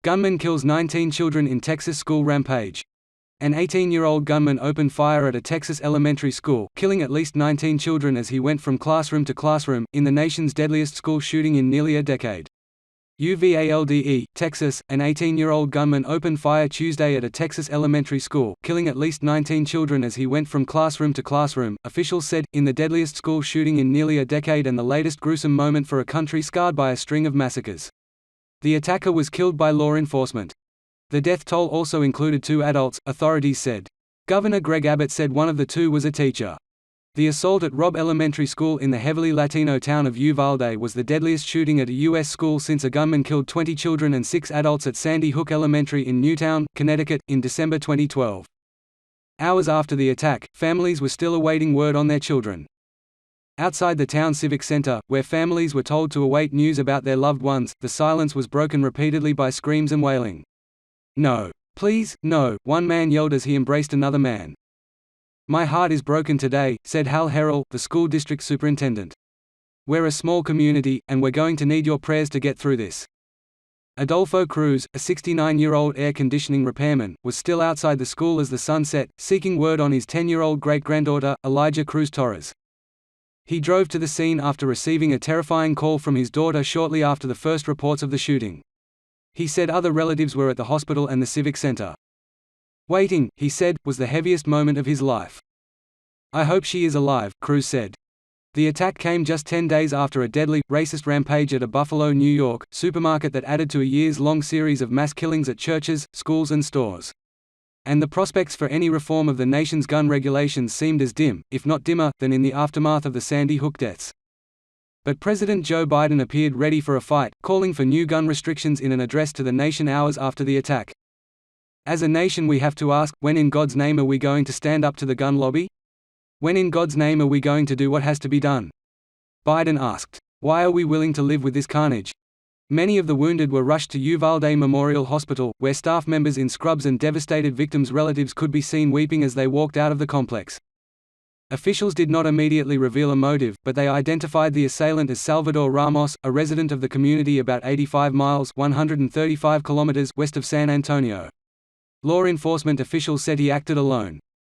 Gunman kills 19 children in Texas school rampage. An 18-year-old gunman opened fire at a Texas elementary school, killing at least 19 children as he went from classroom to classroom, in the nation's deadliest school shooting in nearly a decade. Uvalde, Texas, an 18-year-old gunman opened fire Tuesday at a Texas elementary school, killing at least 19 children as he went from classroom to classroom, officials said, in the deadliest school shooting in nearly a decade and the latest gruesome moment for a country scarred by a string of massacres. The attacker was killed by law enforcement. The death toll also included 2 adults, authorities said. Governor Greg Abbott said one of the 2 was a teacher. The assault at Robb Elementary School in the heavily Latino town of Uvalde was the deadliest shooting at a U.S. school since a gunman killed 20 children and 6 adults at Sandy Hook Elementary in Newtown, Connecticut, in December 2012. Hours after the attack, families were still awaiting word on their children. Outside the town civic center, where families were told to await news about their loved ones, the silence was broken repeatedly by screams and wailing. "No. Please, no," one man yelled as he embraced another man. "My heart is broken today," said Hal Harrell, the school district superintendent. "We're a small community, and we're going to need your prayers to get through this." Adolfo Cruz, a 69-year-old air conditioning repairman, was still outside the school as the sun set, seeking word on his 10-year-old great-granddaughter, Elijah Cruz Torres. He drove to the scene after receiving a terrifying call from his daughter shortly after the first reports of the shooting. He said other relatives were at the hospital and the civic center. Waiting, he said, was the heaviest moment of his life. "I hope she is alive," Cruz said. The attack came just 10 days after a deadly, racist rampage at a Buffalo, New York, supermarket that added to a years-long series of mass killings at churches, schools and stores. And the prospects for any reform of the nation's gun regulations seemed as dim, if not dimmer, than in the aftermath of the Sandy Hook deaths. But President Joe Biden appeared ready for a fight, calling for new gun restrictions in an address to the nation hours after the attack. "As a nation we have to ask, when in God's name are we going to stand up to the gun lobby? When in God's name are we going to do what has to be done?" Biden asked. "Why are we willing to live with this carnage?" Many of the wounded were rushed to Uvalde Memorial Hospital, where staff members in scrubs and devastated victims' relatives could be seen weeping as they walked out of the complex. Officials did not immediately reveal a motive, but they identified the assailant as Salvador Ramos, a resident of the community about 85 miles (135 kilometers) west of San Antonio. Law enforcement officials said he acted alone.